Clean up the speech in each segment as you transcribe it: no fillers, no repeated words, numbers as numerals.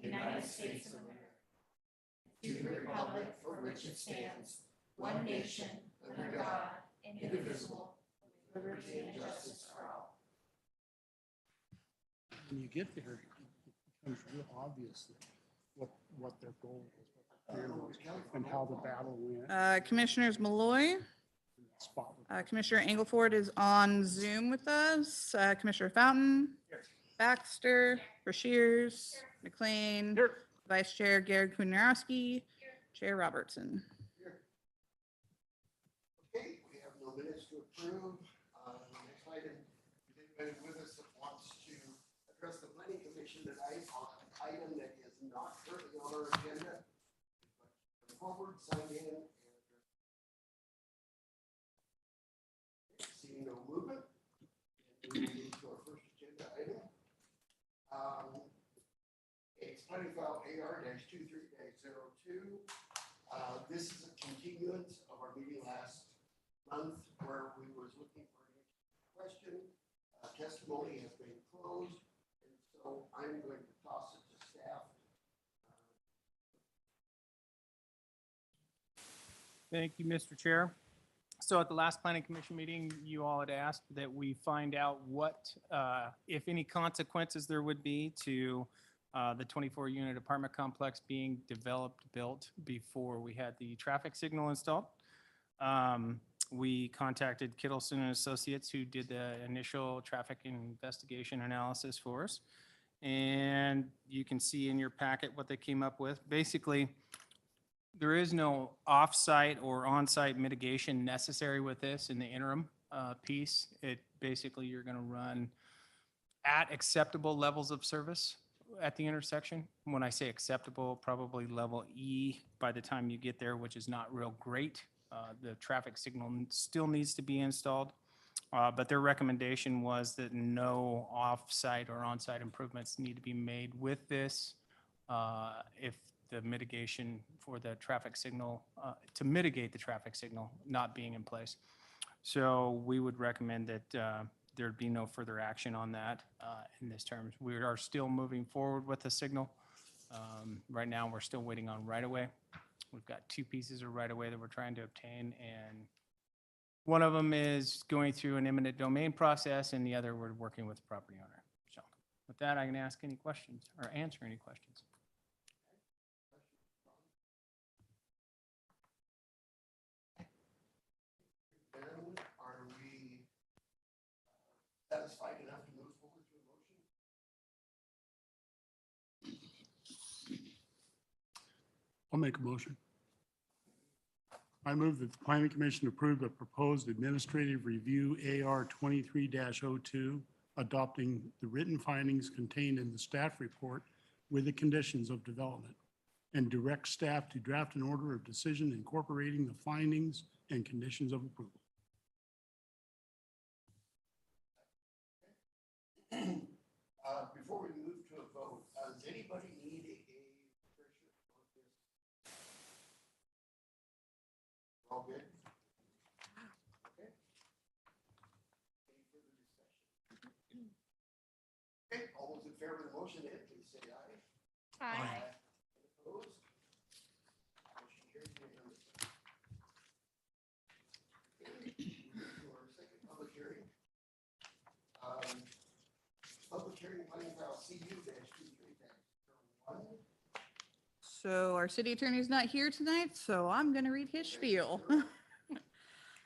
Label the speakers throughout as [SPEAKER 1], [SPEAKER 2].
[SPEAKER 1] United States of America, to the republic for which it stands, one nation, under God, indivisible, with liberty and justice for all.
[SPEAKER 2] When you get there, it becomes real obvious what their goal was, what their fear was, and how the battle went.
[SPEAKER 3] Commissioners Malloy,
[SPEAKER 2] Spot.
[SPEAKER 3] Commissioner Engelford is on Zoom with us. Commissioner Fountain, Baxter, Brashears, McLean, Vice Chair Garrett Kunarowski, Chair Robertson.
[SPEAKER 4] Okay, we have no minutes to approve. Next item, is anybody with us that wants to address the planning commission tonight on an item that is not currently on our agenda? Come forward, sign in, and seeing no movement, and we will get to our first agenda item. It's planning file AR-23-02. This is a continuance of our meeting last month where we was looking for an question. Testimony has been closed, and so I'm going to toss it to staff.
[SPEAKER 5] Thank you, Mr. Chair. So at the last planning commission meeting, you all had asked that we find out what, if any consequences there would be to the 24-unit apartment complex being developed, built before we had the traffic signal installed. We contacted Kittleson and Associates, who did the initial traffic investigation analysis for us. And you can see in your packet what they came up with. Basically, there is no off-site or on-site mitigation necessary with this in the interim piece. It basically, you're going to run at acceptable levels of service at the intersection. When I say acceptable, probably level E by the time you get there, which is not real great. The traffic signal still needs to be installed, but their recommendation was that no off-site or on-site improvements need to be made with this if the mitigation for the traffic signal, to mitigate the traffic signal not being in place. So we would recommend that there'd be no further action on that in this terms. We are still moving forward with the signal. Right now, we're still waiting on right-of-way. We've got two pieces of right-of-way that we're trying to obtain, and one of them is going through an eminent domain process, and the other we're working with the property owner. So with that, I can ask any questions or answer any questions.
[SPEAKER 4] Are we satisfied enough to move forward to a motion?
[SPEAKER 2] I'll make a motion. I move that the planning commission approve the proposed administrative review AR 23-02, adopting the written findings contained in the staff report with the conditions of development, and direct staff to draft an order of decision incorporating the findings and conditions of approval.
[SPEAKER 4] Before we move to a vote, does anybody need a refresher on this? All good? Okay. Any further discussion? Okay, all those in favor of the motion, then please say aye.
[SPEAKER 1] Aye.
[SPEAKER 4] Any opposed? Motion carries unanimously. Okay, move to our second public hearing. Public hearing planning file CU-23-01.
[SPEAKER 3] So our city attorney's not here tonight, so I'm going to read his spiel.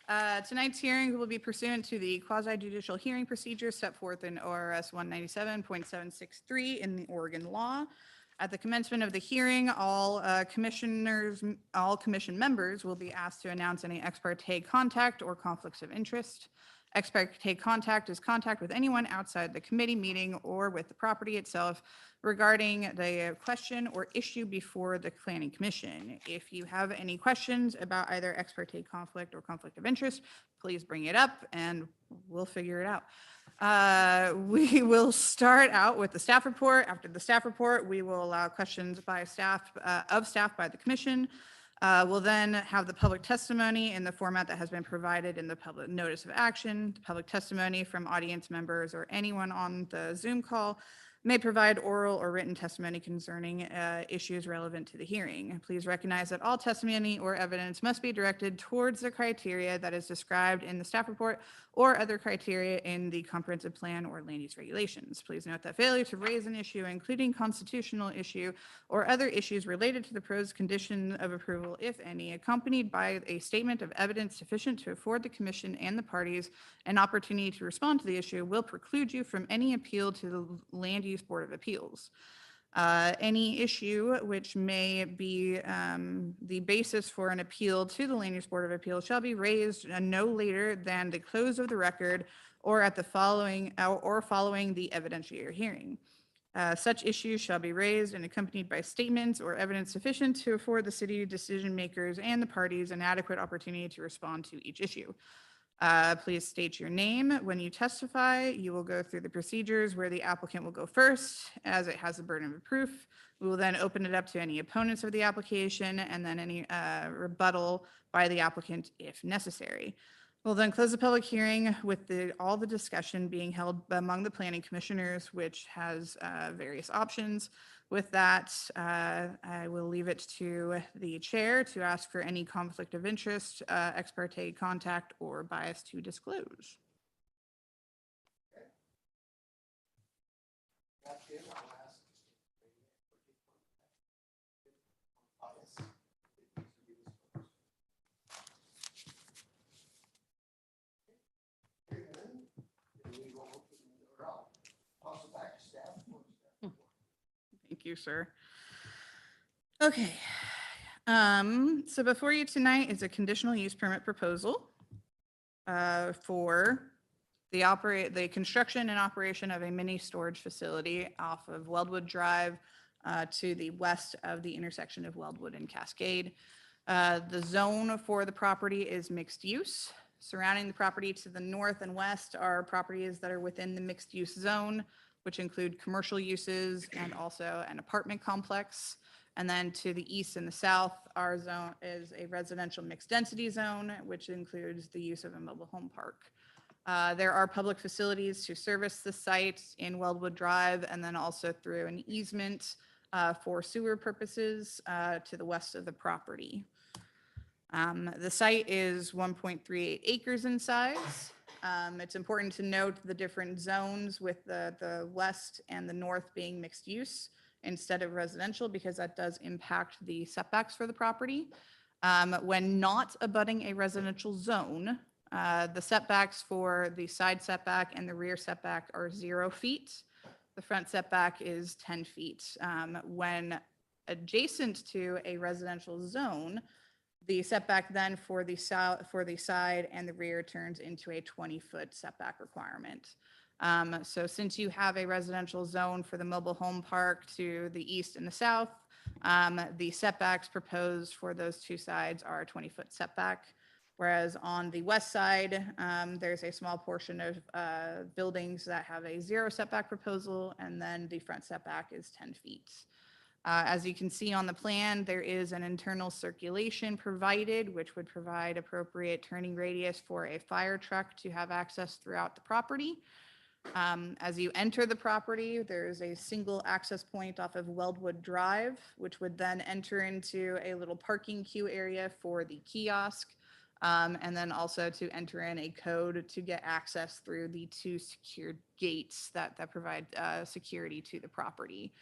[SPEAKER 3] Tonight's hearing will be pursuant to the quasi-judicial hearing procedure set forth in ORS 197.763 in the Oregon law. At the commencement of the hearing, all commission members will be asked to announce any ex parte contact or conflicts of interest. Ex parte contact is contact with anyone outside the committee meeting or with the property itself regarding the question or issue before the planning commission. If you have any questions about either ex parte conflict or conflict of interest, please bring it up and we'll figure it out. We will start out with the staff report. After the staff report, we will allow questions by staff, by the commission. We'll then have the public testimony in the format that has been provided in the public notice of action, public testimony from audience members or anyone on the Zoom call may provide oral or written testimony concerning issues relevant to the hearing. Please recognize that all testimony or evidence must be directed towards the criteria that is described in the staff report or other criteria in the comprehensive plan or land use regulations. Please note that failure to raise an issue, including constitutional issue or other issues related to the proposed condition of approval, if any, accompanied by a statement of evidence sufficient to afford the commission and the parties an opportunity to respond to the issue, will preclude you from any appeal to the Land Use Board of Appeals. Any issue which may be the basis for an appeal to the Land Use Board of Appeals shall be raised no later than the close of the record or at the following or following the evidentiary hearing. Such issues shall be raised and accompanied by statements or evidence sufficient to afford the city decision makers and the parties an adequate opportunity to respond to each issue. Please state your name when you testify. You will go through the procedures where the applicant will go first, as it has the burden of proof. We will then open it up to any opponents of the application and then any rebuttal by the applicant if necessary. We'll then close the public hearing with all the discussion being held among the planning commissioners, which has various options. With that, I will leave it to the chair to ask for any conflict of interest, ex parte contact, or bias to disclose.
[SPEAKER 4] That's it. I'll ask. Bias. It needs to be disclosed. Okay, then we will open, or I'll toss it back to staff.
[SPEAKER 3] Thank you, sir. Okay. So before you tonight is a conditional use permit proposal for the construction and operation of a mini storage facility off of Weldwood Drive to the west of the intersection of Weldwood and Cascade. The zone for the property is mixed use. Surrounding the property to the north and west are properties that are within the mixed use zone, which include commercial uses and also an apartment complex. And then to the east and the south, our zone is a residential mixed density zone, which includes the use of a mobile home park. There are public facilities to service the site in Weldwood Drive and then also through an easement for sewer purposes to the west of the property. The site is 1.38 acres in size. It's important to note the different zones with the west and the north being mixed use instead of residential, because that does impact the setbacks for the property. When not abutting a residential zone, the setbacks for the side setback and the rear setback are 0 feet. The front setback is 10 feet. When adjacent to a residential zone, the setback then for the side and the rear turns into a 20-foot setback requirement. So since you have a residential zone for the mobile home park to the east and the south, the setbacks proposed for those two sides are a 20-foot setback. Whereas on the west side, there's a small portion of buildings that have a 0 setback proposal, and then the front setback is 10 feet. As you can see on the plan, there is an internal circulation provided, which would provide appropriate turning radius for a fire truck to have access throughout the property. As you enter the property, there's a single access point off of Weldwood Drive, which would then enter into a little parking queue area for the kiosk, and then also to enter in a code to get access through the 2 secured gates that provide security to the property.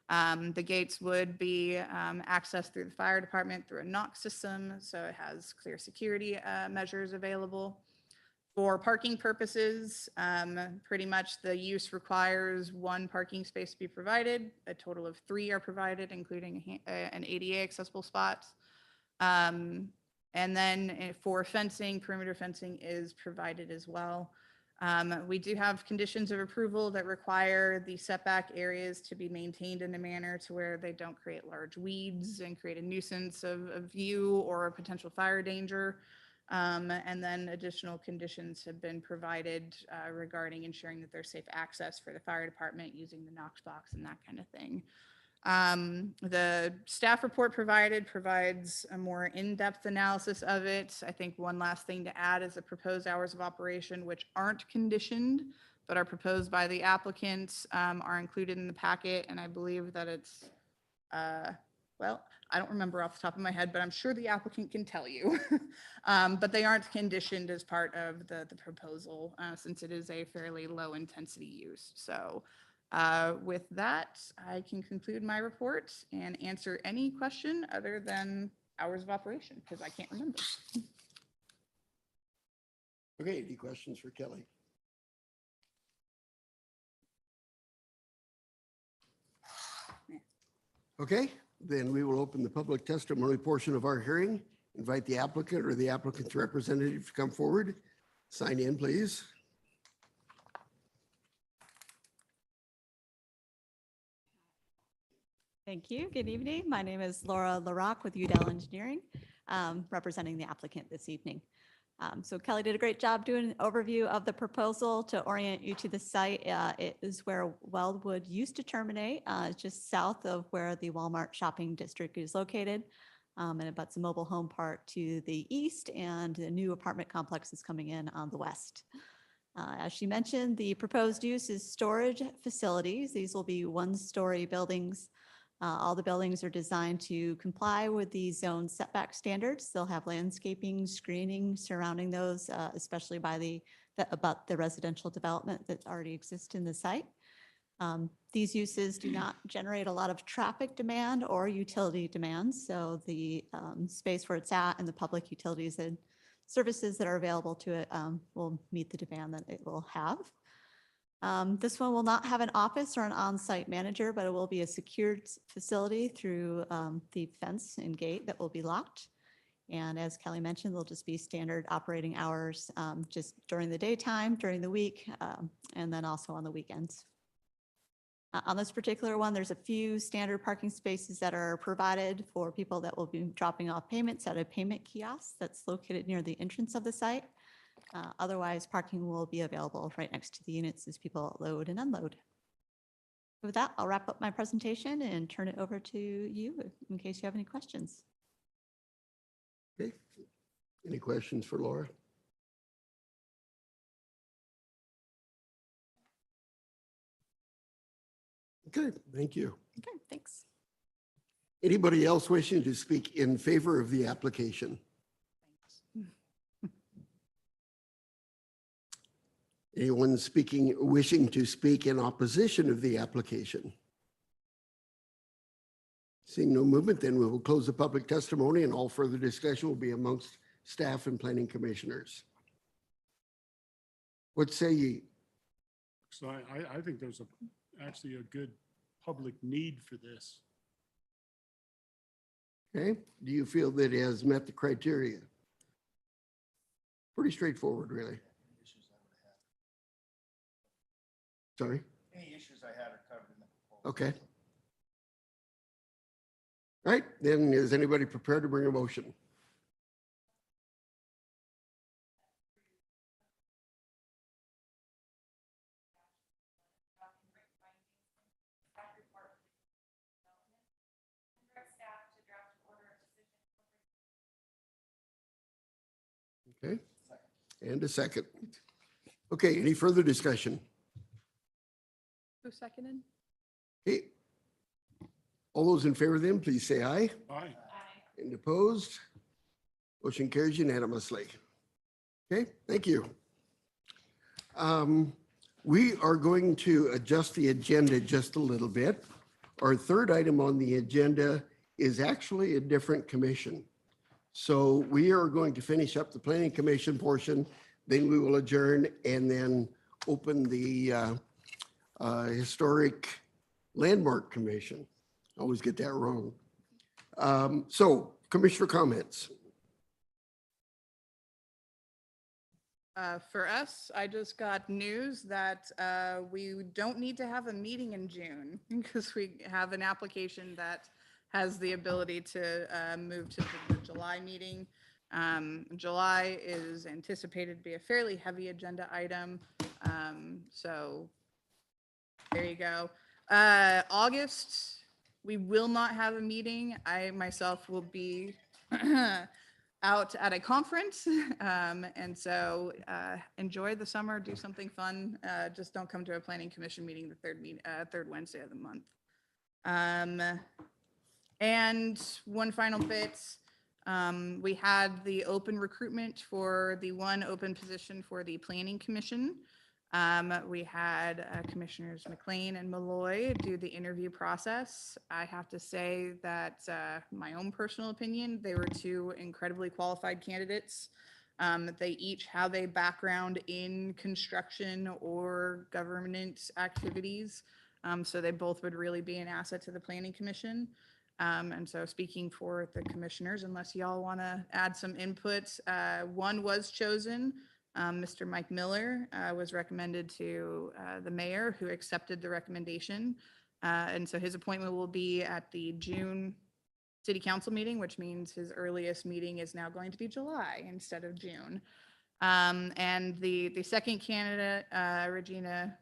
[SPEAKER 3] The gates would be accessed through the fire department through a knock system, so it has clear security measures available. For parking purposes, pretty much the use requires 1 parking space to be provided. A total of 3 are provided, including an ADA accessible spot. And then for fencing, perimeter fencing is provided as well. We do have conditions of approval that require the setback areas to be maintained in a manner to where they don't create large weeds and create a nuisance of view or a potential fire danger. And then additional conditions have been provided regarding ensuring that there's safe access for the fire department using the Knox box and that kind of thing. The staff report provides a more in-depth analysis of it. I think one last thing to add is the proposed hours of operation, which aren't conditioned that are proposed by the applicants are included in the packet, and I believe that it's, well, I don't remember off the top of my head, but I'm sure the applicant can tell you. But they aren't conditioned as part of the proposal, since it is a fairly low-intensity use. So with that, I can conclude my report and answer any question other than hours of operation, because I can't remember.
[SPEAKER 4] Okay, any questions for Kelly? Okay, then we will open the public testimony portion of our hearing. Invite the applicant or the applicant's representative to come forward. Sign in, please.
[SPEAKER 6] Thank you. Good evening. My name is Laura LaRock with Udell Engineering, representing the applicant this evening. So Kelly did a great job doing an overview of the proposal. To orient you to the site, it is where Weldwood used to terminate, just south of where the Walmart shopping district is located. And it butts a mobile home park to the east, and a new apartment complex is coming in on the west. As she mentioned, the proposed use is storage facilities. These will be one-story buildings. All the buildings are designed to comply with the zone setback standards. They'll have landscaping, screening surrounding those, especially by about the residential development that already exists in the site. These uses do not generate a lot of traffic demand or utility demands, so the space where it's at and the public utilities and services that are available to it will meet the demand that it will have. This one will not have an office or an on-site manager, but it will be a secured facility through the fence and gate that will be locked. And as Kelly mentioned, they'll just be standard operating hours, just during the daytime, during the week, and then also on the weekends. On this particular one, there's a few standard parking spaces that are provided for people that will be dropping off payments at a payment kiosk that's located near the entrance of the site. Otherwise, parking will be available right next to the units as people load and unload. With that, I'll wrap up my presentation and turn it over to you in case you have any questions.
[SPEAKER 4] Okay, any questions for Laura? Okay, thank you.
[SPEAKER 6] Okay, thanks.
[SPEAKER 4] Anybody else wishing to speak in favor of the application? Anyone wishing to speak in opposition of the application? Seeing no movement, then we will close the public testimony, and all further discussion will be amongst staff and planning commissioners. What say ye?
[SPEAKER 2] So I think there's actually a good public need for this.
[SPEAKER 4] Okay, do you feel that it has met the criteria? Pretty straightforward, really. Sorry?
[SPEAKER 7] Any issues I had are covered in the proposal.
[SPEAKER 4] Okay. All right, then is anybody prepared to bring a motion? Okay, and a second. Okay, any further discussion?
[SPEAKER 3] Who seconded?
[SPEAKER 4] Okay. All those in favor then, please say aye.
[SPEAKER 2] Aye.
[SPEAKER 4] And opposed? Motion carries unanimously. Okay, thank you. We are going to adjust the agenda just a little bit. Our third item on the agenda is actually a different commission. So we are going to finish up the planning commission portion, then we will adjourn and then open the historic landmark commission. I always get that wrong. So commissioner comments.
[SPEAKER 3] For us, I just got news that we don't need to have a meeting in June because we have an application that has the ability to move to the July meeting. July is anticipated to be a fairly heavy agenda item. So there you go. August, we will not have a meeting. I myself will be out at a conference. And so enjoy the summer, do something fun. Just don't come to a planning commission meeting the third Wednesday of the month. And one final bit, we had the open recruitment for the one open position for the planning commission. We had Commissioners McLean and Malloy do the interview process. I have to say that my own personal opinion, they were two incredibly qualified candidates. They each have a background in construction or government activities. So they both would really be an asset to the planning commission. And so speaking for the commissioners, unless y'all want to add some input, one was chosen. Mr. Mike Miller was recommended to the mayor, who accepted the recommendation. And so his appointment will be at the June city council meeting, which means his earliest meeting is now going to be July instead of June. And the second candidate, Regina,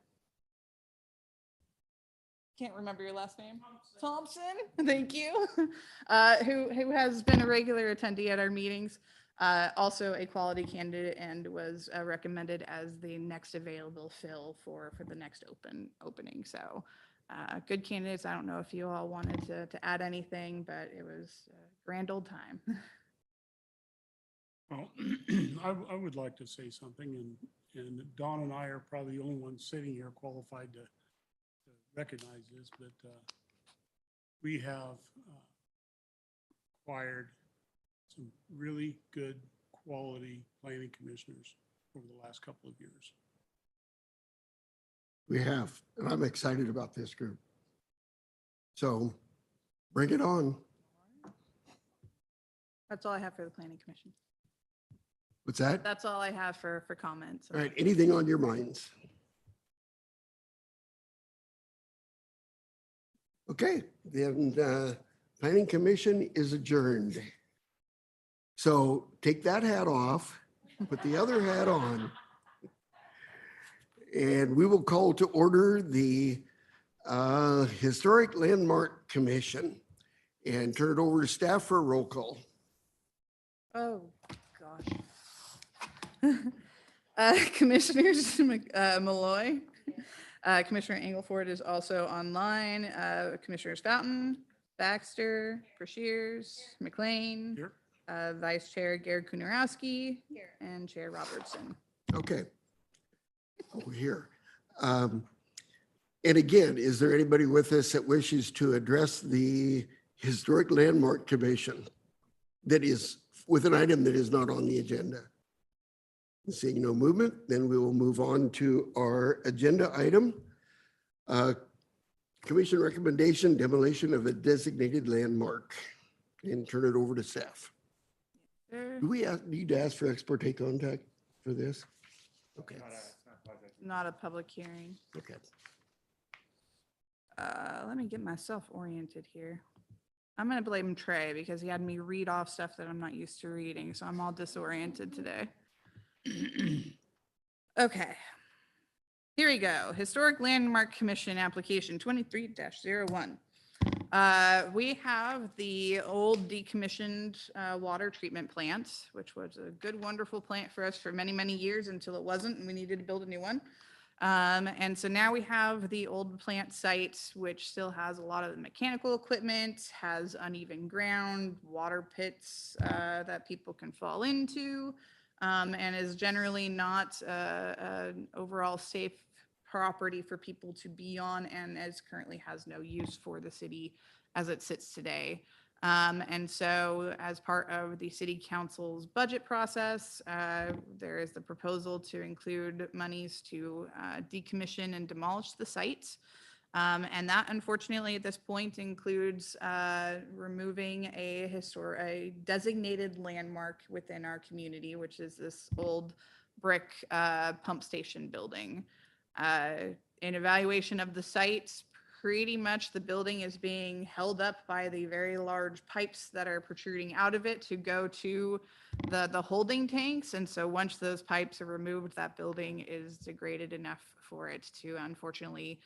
[SPEAKER 3] can't remember your last name. Thompson, thank you. Who has been a regular attendee at our meetings. Also a quality candidate and was recommended as the next available fill for the next opening. So good candidates. I don't know if you all wanted to add anything, but it was a grand old time.
[SPEAKER 2] Well, I would like to say something, and Dawn and I are probably the only ones sitting here qualified to recognize this, but we have acquired some really good quality planning commissioners over the last couple of years.
[SPEAKER 4] We have, and I'm excited about this group. So bring it on.
[SPEAKER 3] That's all I have for the planning commission.
[SPEAKER 4] What's that?
[SPEAKER 3] That's all I have for comments.
[SPEAKER 4] All right, anything on your minds? Okay, then planning commission is adjourned. So take that hat off, put the other hat on. And we will call to order the Historic Landmark Commission and turn it over to staff for a roll call.
[SPEAKER 3] Oh, gosh. Commissioners Malloy, Commissioner Engelford is also online. Commissioners Fountain, Baxter, Preshears, McLean,
[SPEAKER 2] Here.
[SPEAKER 3] Vice Chair Garrett Kunerowski, and Chair Robertson.
[SPEAKER 4] Okay. Over here. And again, is there anybody with us that wishes to address the Historic Landmark Commission that is with an item that is not on the agenda? Seeing no movement, then we will move on to our agenda item. Commission recommendation, demolition of a designated landmark, and turn it over to staff. Do we need to ask for ex parte contact for this? Okay.
[SPEAKER 3] Not a public hearing.
[SPEAKER 4] Okay.
[SPEAKER 3] Let me get myself oriented here. I'm going to blame Trey because he had me read off stuff that I'm not used to reading, so I'm all disoriented today. Okay. Here we go. Historic Landmark Commission application 23-01. We have the old decommissioned water treatment plant, which was a good, wonderful plant for us for many, many years until it wasn't, and we needed to build a new one. And so now we have the old plant site, which still has a lot of the mechanical equipment, has uneven ground, water pits that people can fall into, and is generally not an overall safe property for people to be on, and as currently has no use for the city as it sits today. And so as part of the city council's budget process, there is the proposal to include monies to decommission and demolish the site. And that unfortunately at this point includes removing a designated landmark within our community, which is this old brick pump station building. In evaluation of the site, pretty much the building is being held up by the very large pipes that are protruding out of it to go to the holding tanks. And so once those pipes are removed, that building is degraded enough for it to unfortunately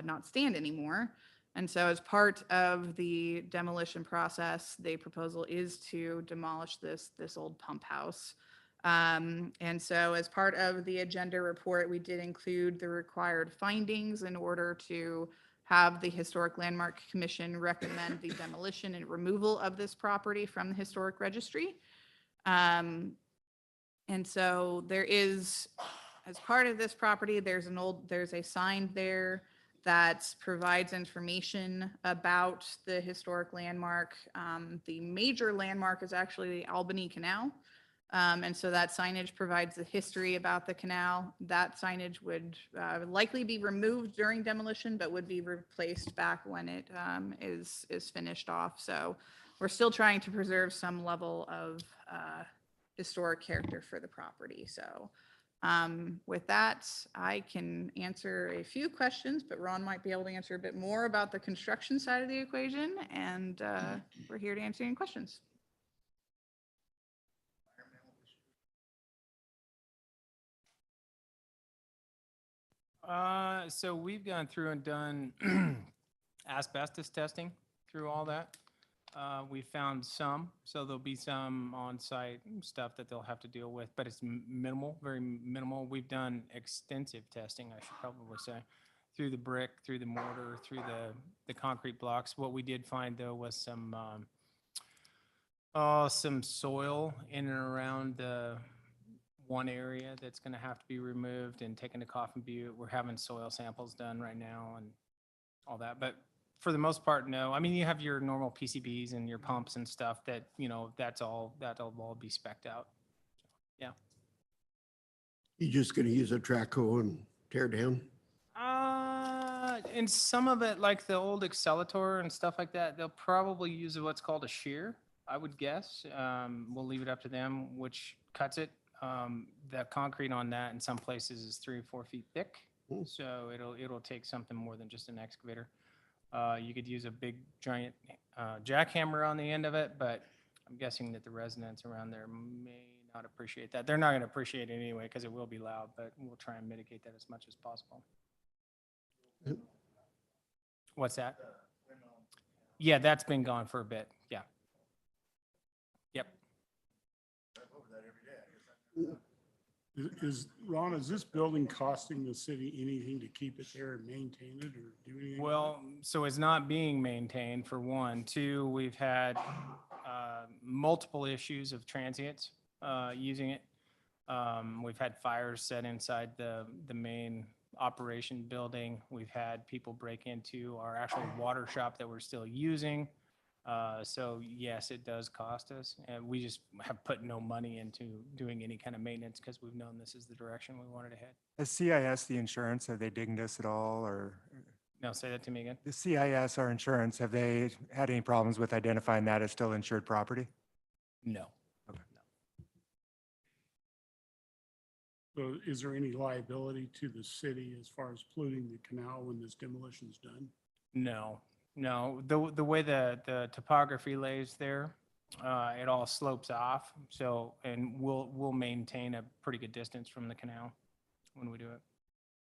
[SPEAKER 3] not stand anymore. And so as part of the demolition process, the proposal is to demolish this old pump house. And so as part of the agenda report, we did include the required findings in order to have the Historic Landmark Commission recommend the demolition and removal of this property from the Historic Registry. And so there is, as part of this property, there's a sign there that provides information about the historic landmark. The major landmark is actually the Albany Canal. And so that signage provides the history about the canal. That signage would likely be removed during demolition, but would be replaced back when it is finished off. So we're still trying to preserve some level of historic character for the property. So with that, I can answer a few questions, but Ron might be able to answer a bit more about the construction side of the equation. And we're here to answer any questions.
[SPEAKER 5] So we've gone through and done asbestos testing through all that. We found some, so there'll be some on-site stuff that they'll have to deal with, but it's minimal, very minimal. We've done extensive testing, I should probably say, through the brick, through the mortar, through the concrete blocks. What we did find though was some soil in and around the one area that's going to have to be removed and taken to Coffin Butte. We're having soil samples done right now and all that, but for the most part, no. I mean, you have your normal PCBs and your pumps and stuff that, you know, that'll all be spec'd out. Yeah.
[SPEAKER 4] You just gonna use a track hoe and tear down?
[SPEAKER 5] And some of it, like the old Accelerator and stuff like that, they'll probably use what's called a shear, I would guess. We'll leave it up to them, which cuts it. The concrete on that in some places is 3 or 4 feet thick. So it'll take something more than just an excavator. You could use a big giant jackhammer on the end of it, but I'm guessing that the residents around there may not appreciate that. They're not going to appreciate it anyway because it will be loud, but we'll try and mitigate that as much as possible.
[SPEAKER 4] Yep.
[SPEAKER 5] What's that? Yeah, that's been gone for a bit. Yeah. Yep.
[SPEAKER 2] Ron, is this building costing the city anything to keep it there and maintain it or do anything?
[SPEAKER 5] Well, so it's not being maintained for one. Two, we've had multiple issues of transients using it. We've had fires set inside the main operation building. We've had people break into our actual water shop that we're still using. So yes, it does cost us, and we just have put no money into doing any kind of maintenance because we've known this is the direction we wanted to head.
[SPEAKER 8] Has CIS, the insurance, have they dinged us at all, or
[SPEAKER 5] Now say that to me again.
[SPEAKER 8] the CIS, our insurance, have they had any problems with identifying that as still insured property?
[SPEAKER 5] No.
[SPEAKER 2] So is there any liability to the city as far as polluting the canal when this demolition is done?
[SPEAKER 5] No. The way the topography lays there, it all slopes off. So, and we'll maintain a pretty good distance from the canal when we do it.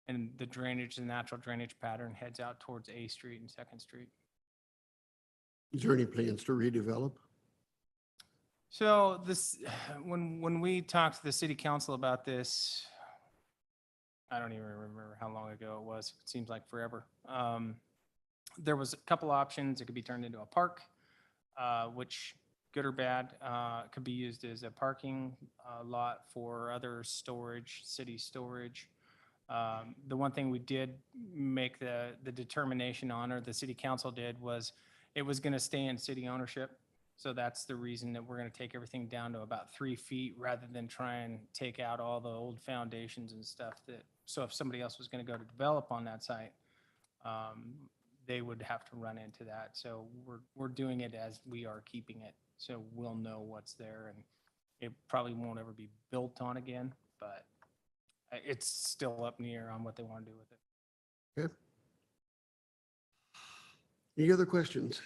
[SPEAKER 5] And the drainage, the natural drainage pattern heads out towards A Street and 2nd Street.
[SPEAKER 4] Is there any plans to redevelop?
[SPEAKER 5] So this, when we talked to the city council about this, I don't even remember how long ago it was. It seems like forever. There was a couple options. It could be turned into a park, which, good or bad, could be used as a parking lot for other storage, city storage. The one thing we did make the determination on, or the city council did, was it was going to stay in city ownership. So that's the reason that we're going to take everything down to about 3 feet rather than try and take out all the old foundations and stuff. So if somebody else was going to go to develop on that site, they would have to run into that. So we're doing it as we are keeping it. So we'll know what's there, and it probably won't ever be built on again, but it's still up in the air on what they want to do with it.
[SPEAKER 4] Okay. Any other questions?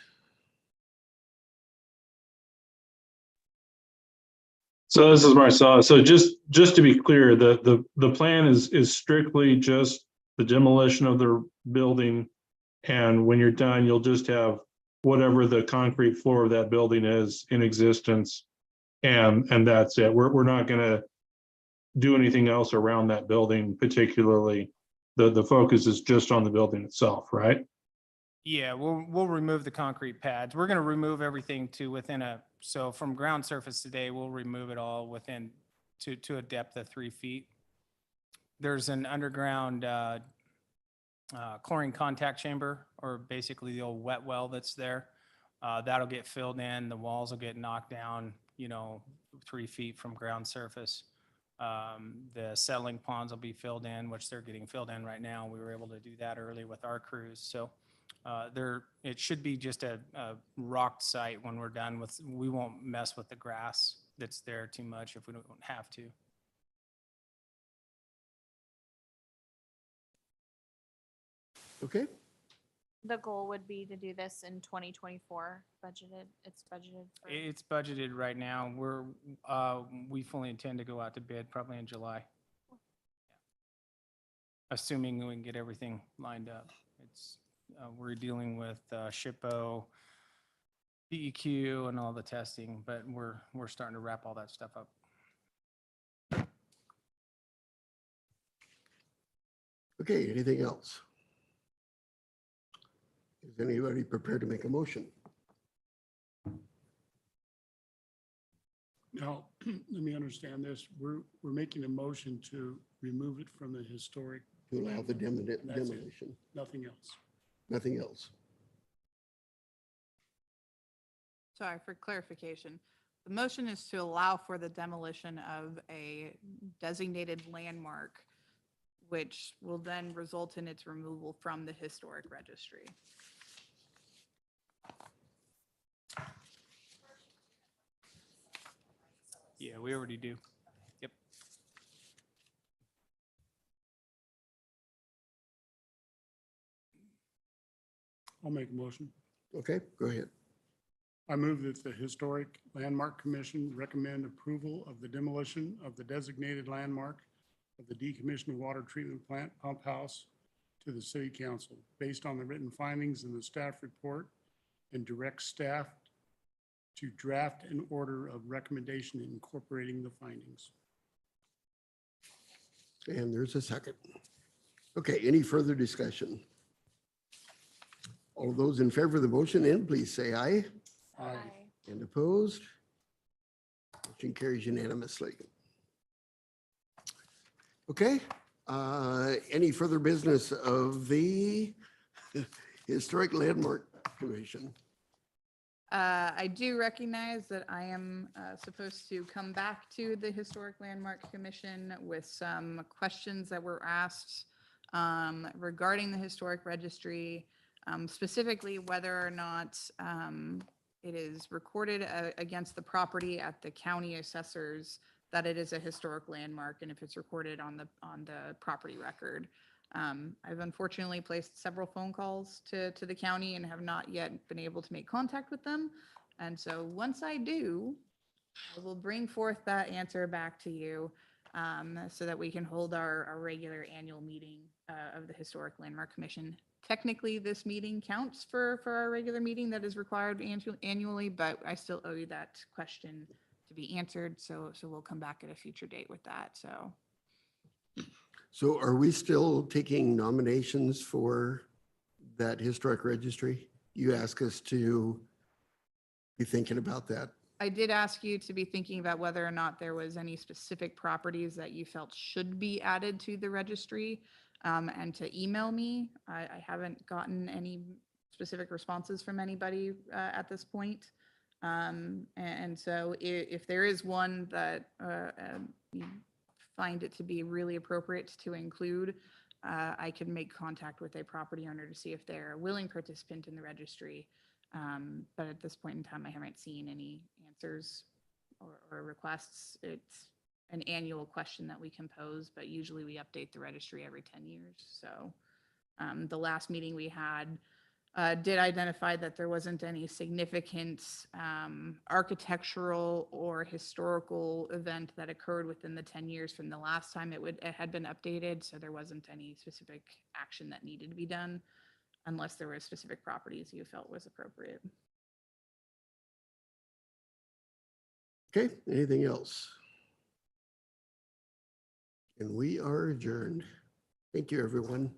[SPEAKER 9] So this is Marcel. So just to be clear, the plan is strictly just the demolition of the building And when you're done, you'll just have whatever the concrete floor of that building is in existence. And that's it. We're not gonna do anything else around that building particularly. The focus is just on the building itself, right?
[SPEAKER 5] Yeah, we'll remove the concrete pads. We're gonna remove everything to within so from ground surface today, we'll remove it all within to a depth of 3 feet. There's an underground chlorine contact chamber, or basically the old wet well that's there. That'll get filled in, the walls will get knocked down, 3 feet from ground surface. The settling ponds will be filled in, which they're getting filled in right now. We were able to do that early with our crews. So it should be just a rocked site when we're done with, we won't mess with the grass that's there too much if we don't have to.
[SPEAKER 4] Okay,
[SPEAKER 1] The goal would be to do this in 2024 budgeted. It's budgeted for.
[SPEAKER 5] It's budgeted right now. We fully intend to go out to bid probably in July. Assuming we can get everything lined up. We're dealing with SHPO, DEQ and all the testing, but we're starting to wrap all that stuff up.
[SPEAKER 4] okay, anything else? Is anybody prepared to make a motion?
[SPEAKER 2] Now, let me understand this. We're making a motion to remove it from the historic,
[SPEAKER 4] To allow the
[SPEAKER 2] That's it.
[SPEAKER 4] demolition,
[SPEAKER 2] nothing else.
[SPEAKER 4] nothing else.
[SPEAKER 3] Sorry, for clarification, the motion is to allow for the demolition of a designated landmark, which will then result in its removal from the historic registry.
[SPEAKER 5] Yeah, we already do. Yep.
[SPEAKER 2] I'll make a motion.
[SPEAKER 4] Okay, go ahead.
[SPEAKER 2] I move that the Historic Landmark Commission recommend approval of the demolition of the designated landmark of the decommissioned water treatment plant pump house to the city council based on the written findings in the staff report, and direct staff to draft an order of recommendation incorporating the findings.
[SPEAKER 4] And there's a second. Okay, any further discussion? All those in favor of the motion, please say aye.
[SPEAKER 2] Aye.
[SPEAKER 4] And opposed? Motion carries unanimously. Okay, any further business of the Historic Landmark Commission?
[SPEAKER 3] I do recognize that I am supposed to come back to the Historic Landmark Commission with some questions that were asked regarding the historic registry, specifically whether or not it is recorded against the property at the county assessors that it is a historic landmark, and if it's recorded on the property record. I've unfortunately placed several phone calls to the county and have not yet been able to make contact with them. And so once I do, I will bring forth that answer back to you so that we can hold our regular annual meeting of the Historic Landmark Commission. Technically, this meeting counts for our regular meeting that is required annually, but I still owe you that question to be answered. So we'll come back at a future date with that.
[SPEAKER 4] So are we still taking nominations for that historic registry? You ask us to be thinking about that.
[SPEAKER 3] I did ask you to be thinking about whether or not there was any specific properties that you felt should be added to the registry, and to email me. I haven't gotten any specific responses from anybody at this point. And so if there is one that you find it to be really appropriate to include, I can make contact with a property owner to see if they're a willing participant in the registry. But at this point in time, I haven't seen any answers or requests. It's an annual question that we can pose, but usually we update the registry every 10 years. So the last meeting we had did identify that there wasn't any significant architectural or historical event that occurred within the 10 years from the last time it had been updated. So there wasn't any specific action that needed to be done. unless there were specific properties you felt was appropriate.
[SPEAKER 4] Okay, anything else? And we are adjourned. Thank you, everyone.